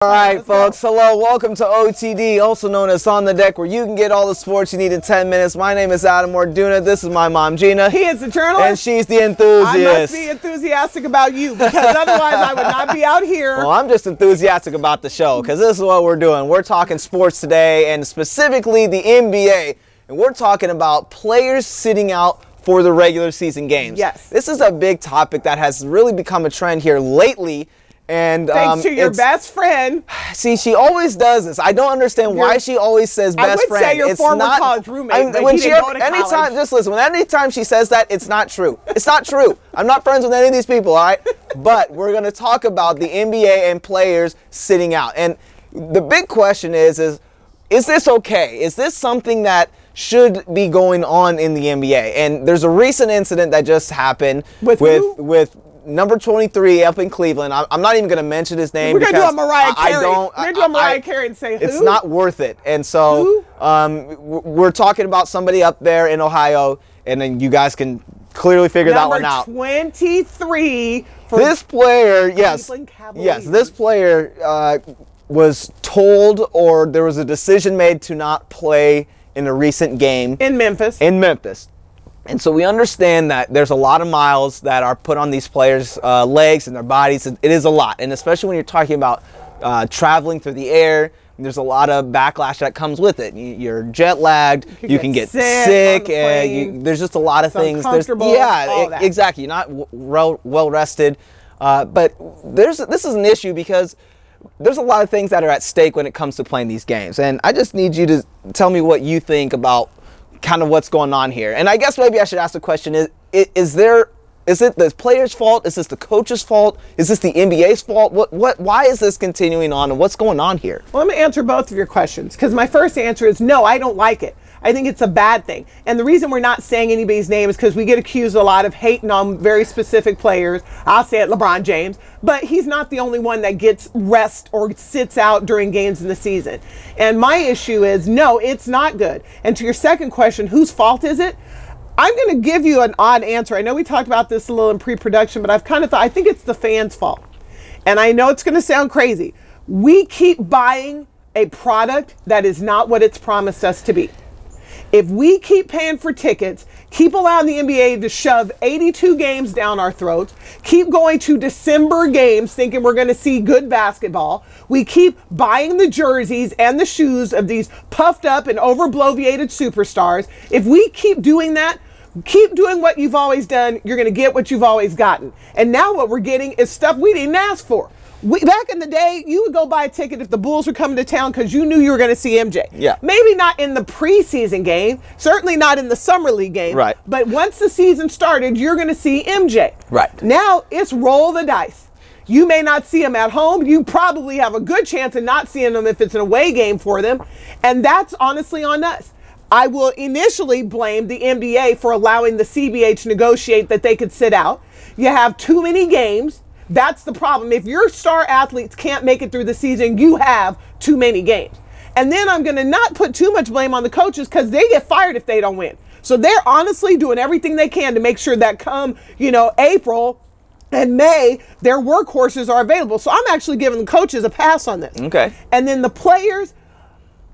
All right, folks. Hello. Welcome to OTD, also known as On the Deck, where you can get all the sports you need in 10 minutes. My name is Adam Orduna. This is my mom, Gina. He is the journalist. And she's the enthusiast. I must be enthusiastic about you, because otherwise I would not be out here. Well, I'm just enthusiastic about the show, because this is what we're doing. We're talking sports today, and specifically the NBA. And we're talking about players sitting out for the regular season games. Yes. This is a big topic that has really become a trend here lately. And thanks to your best friend. See, she always does this. I don't understand why she always says best friend. I would say your former college roommate, but when he didn't go to anytime, college. just listen, anytime she says that, it's not true. It's not true. I'm not friends with any of these people, all right? But we're going to talk about the NBA and players sitting out. And the big question is this okay? Is this something that should be going on in the NBA? And there's a recent incident that just happened with number 23 up in Cleveland. I'm not even going to mention his name. We're going to do a Mariah Carey. We're going to do a Mariah Carey and say who? It's not worth it. And so we're talking about somebody up there in Ohio, and then you guys can clearly figure that one out. Number 23 for this player, yes, this player was told, or there was a decision made to not play in a recent game. In Memphis. And so we understand that there's a lot of miles that are put on these players' legs and their bodies. It is a lot. And especially when you're talking about traveling through the air, there's a lot of backlash that comes with it. You're jet lagged. You can get sick. There's just a lot of things. Exactly. You're not well rested. But this is an issue because there's a lot of things that are at stake when it comes to playing these games. And I just need you to tell me what you think about kind of what's going on here. And I guess maybe I should ask the question, is it the player's fault? Is this the coach's fault? Is this the NBA's fault? Why is this continuing on, and what's going on here? Well, let me answer both of your questions, because my first answer is no, I don't like it. I think it's a bad thing. And the reason we're not saying anybody's name is because we get accused a lot of hating on very specific players. I'll say it, LeBron James. But he's not the only one that gets rest or sits out during games in the season. And my issue is, no, it's not good. And to your second question, whose fault is it? I'm going to give you an odd answer. I know we talked about this a little in pre-production, but I've kind of thought, I think it's the fans' fault. And I know it's going to sound crazy. We keep buying a product that is not what it's promised us to be. If we keep paying for tickets, keep allowing the NBA to shove 82 games down our throats, keep going to December games thinking we're going to see good basketball, we keep buying the jerseys and the shoes of these puffed up and over-bloviated superstars, if we keep doing that, keep doing what you've always done, you're going to get what you've always gotten. And now what we're getting is stuff we didn't ask for. Back in the day, you would go buy a ticket if the Bulls were coming to town because you knew you were going to see MJ. Yeah. Maybe not in the preseason game, certainly not in the summer league game. Right. But once the season started, you're going to see MJ. Right. Now it's roll the dice. You may not see him at home. You probably have a good chance of not seeing him if it's an away game for them. And that's honestly on us. I will initially blame the NBA for allowing the CBA to negotiate that they could sit out. You have too many games. That's the problem. If your star athletes can't make it through the season, you have too many games. And then I'm going to not put too much blame on the coaches because they get fired if they don't win. So they're honestly doing everything they can to make sure that come, April and May, their workhorses are available. So I'm actually giving the coaches a pass on this. Okay. And then the players,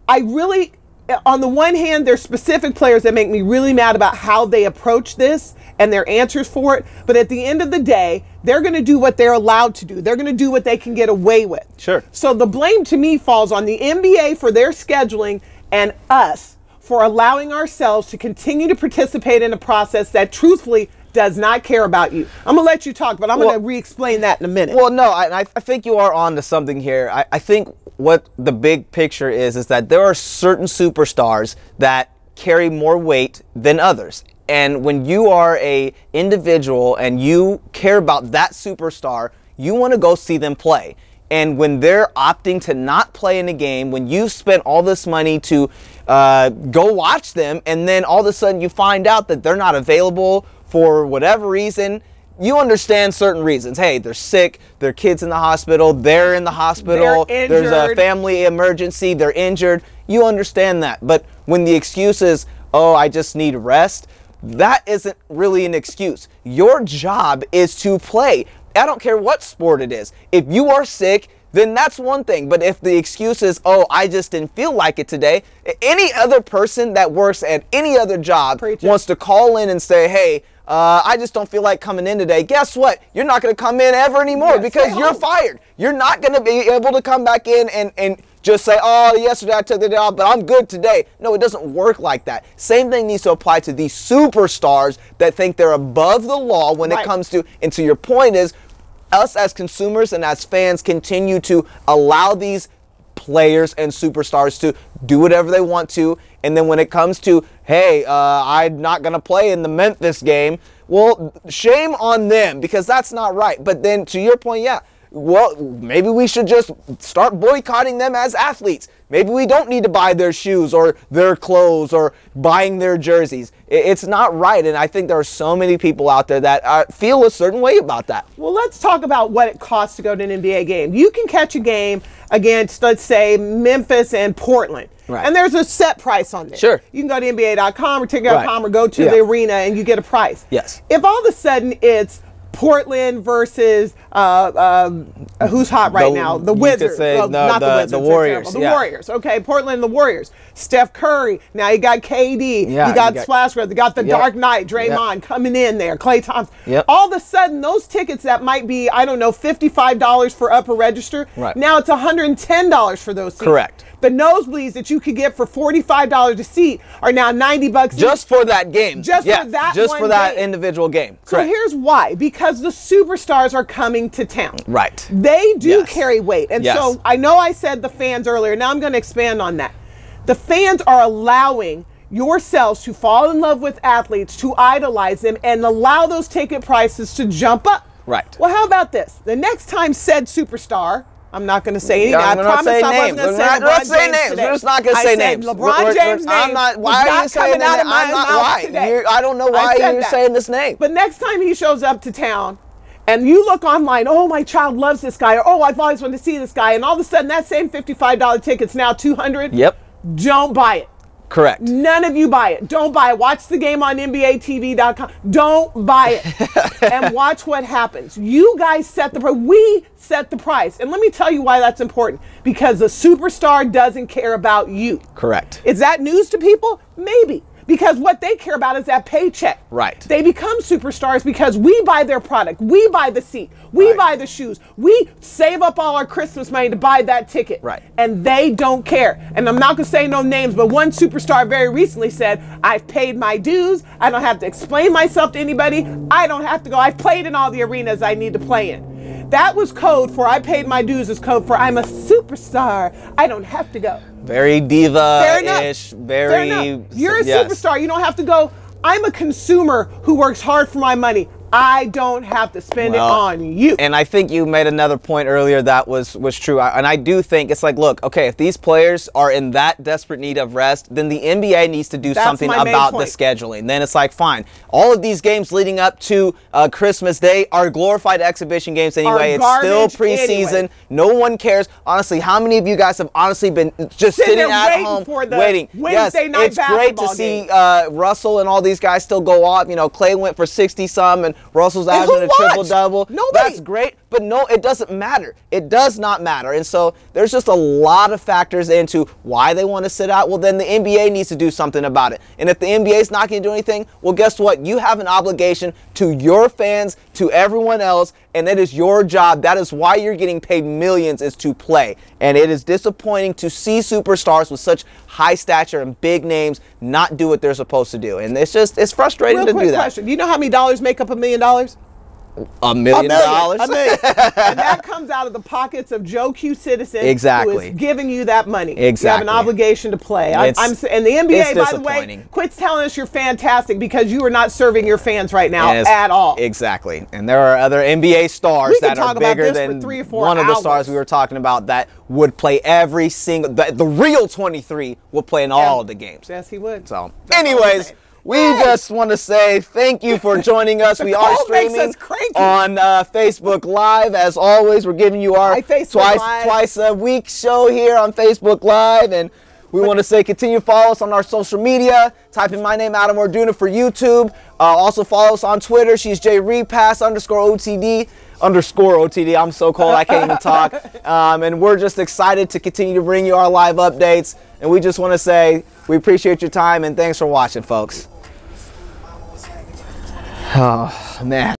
on the one hand, there's specific players that make me really mad about how they approach this and their answers for it. But at the end of the day, they're going to do what they're allowed to do. They're going to do what they can get away with. Sure. So the blame to me falls on the NBA for their scheduling and us for allowing ourselves to continue to participate in a process that truthfully does not care about you. I'm going to let you talk, but I'm going to re-explain that in a minute. Well, no, I think you are on to something here. I think what the big picture is that there are certain superstars that carry more weight than others. And when you are a individual and you care about that superstar, you want to go see them play. And when they're opting to not play in a game, when you've spent all this money to go watch them, and then all of a sudden you find out that they're not available for whatever reason, you understand certain reasons. Hey, they're sick, their kid's in the hospital, they're in the hospital, there's a family emergency, they're injured. You understand that. But when the excuse is, oh, I just need rest, that isn't really an excuse. Your job is to play. I don't care what sport it is. If you are sick, then that's one thing. But if the excuse is, oh, I just didn't feel like it today, any other person that works at any other job wants to call in and say, hey, I just don't feel like coming in today. Guess what? You're not going to come in ever anymore because you're fired. You're not going to be able to come back in and just say, oh, yesterday I took the day off, but I'm good today. No, it doesn't work like that. Same thing needs to apply to these superstars that think they're above the law when it comes to, and to your point is, us as consumers and as fans continue to allow these players and superstars to do whatever they want to, and then when it comes to, hey, I'm not going to play in the Memphis game, well, shame on them, because that's not right. But then to your point, yeah, well, maybe we should just start boycotting them as athletes. Maybe we don't need to buy their shoes or their clothes or buying their jerseys. It's not right, and I think there are so many people out there that feel a certain way about that. Well, let's talk about what it costs to go to an NBA game. You can catch a game against, let's say, Memphis and Portland. Right. And there's a set price on this. Sure. You can go to NBA.com or ticket.com or go to the arena and you get a price. Yes. If all of a sudden it's Portland versus who's hot right now? The Wizards. Well, not the Wizards. The Warriors. The Warriors. Okay, Portland, the Warriors. Steph Curry. Now you got KD. Yeah, you got Splash Brothers. You got the Dark Knight, Draymond coming in there. Klay Thompson. All of a sudden, those tickets that might be, I don't know, $55 for upper register. Right. Now it's $110 for those seats. Correct. The nosebleeds that you could get for $45 a seat are now $90 just for that game. Just for that just one for that game. Individual game. So Correct. here's why. Because the superstars are coming to town. Right. They do carry weight. And Yes. so I know I said the fans earlier. Now I'm going to expand on that. The fans are allowing yourselves to fall in love with athletes, to idolize them, and allow those ticket prices to jump up. Right. Well, how about this? The next time said superstar, I'm not going to say anything. I We're not promise saying I wasn't names. going to say We're not saying LeBron names. James today. We're just not going to I say said names. LeBron James' I'm name not. was Why are you not saying coming out of my I'm not. mouth Why? today. I don't know why you're saying this name. But next time he shows up to town, and you look online, oh, my child loves this guy, or oh, I've always wanted to see this guy, and all of a sudden that same $55 ticket's now $200. Yep. Don't buy it. Correct. None of you buy it. Don't buy it. Watch the game on NBATV.com. Don't buy it. And watch what happens. You guys set the price. We set the price. And let me tell you why that's important. Because the superstar doesn't care about you. Correct. Is that news to people? Maybe. Because what they care about is that paycheck. Right. They become superstars because we buy their product. We buy the seat. We buy the shoes. We save up all our Christmas money to buy that ticket. Right. And they don't care. And I'm not going to say no names, but one superstar very recently said, I've paid my dues. I don't have to explain myself to anybody. I don't have to go. I've played in all the arenas I need to play in. That was code for I paid my dues is code for I'm a superstar. I don't have to go. Very diva-ish. Very. Fair enough. You're a superstar. You don't have to go. I'm a consumer who works hard for my money. I don't have to spend it on you. And I think you made another point earlier that was true. And I do think it's like, look, okay, if these players are in that desperate need of rest, then the NBA needs to do something about the scheduling. Then it's like, fine, all of these games leading up to Christmas Day are glorified exhibition games anyway. It's still preseason. Anyway. No one cares. Honestly, how many of you guys have honestly been just sitting at home waiting? Wednesday night it's great to see Russell and all these guys still go off. You know, Clay went for 60-some and Russell's averaging a triple-double. That's great, but no, it doesn't matter. It does not matter. And so there's just a lot of factors into why they want to sit out. Well, then the NBA needs to do something about it. And if the NBA is not going to do anything, well, guess what? You have an obligation to your fans, to everyone else, and it is your job. That is why you're getting paid millions, is to play. And it is disappointing to see superstars with such high stature and big names not do what they're supposed to do. And it's frustrating to do that. Question. Do you know how many dollars make up $1 million? $1 million. $1 million. And that comes out of the pockets of Joe Q. Citizen, who is giving you that money. Exactly. You have an obligation to play. And the NBA, by the way, quits telling us you're fantastic because you are not serving your fans right now at all. Exactly. And there are other NBA stars that are bigger than one of the stars we were talking about that would play every single, the real 23 would play in all of the games. Yes, he would. So, anyways. We just want to say thank you for joining us. We are streaming on Facebook Live. As always, we're giving you our twice a week show here on Facebook Live. And we want to say continue to follow us on our social media. Type in my name, Adam Orduna, for YouTube. Also follow us on Twitter. She's JRepass_OTD. underscore OTD. I'm so cold I can't even talk. And we're just excited to continue to bring you our live updates. And we just want to say we appreciate your time and thanks for watching, folks. Oh, man.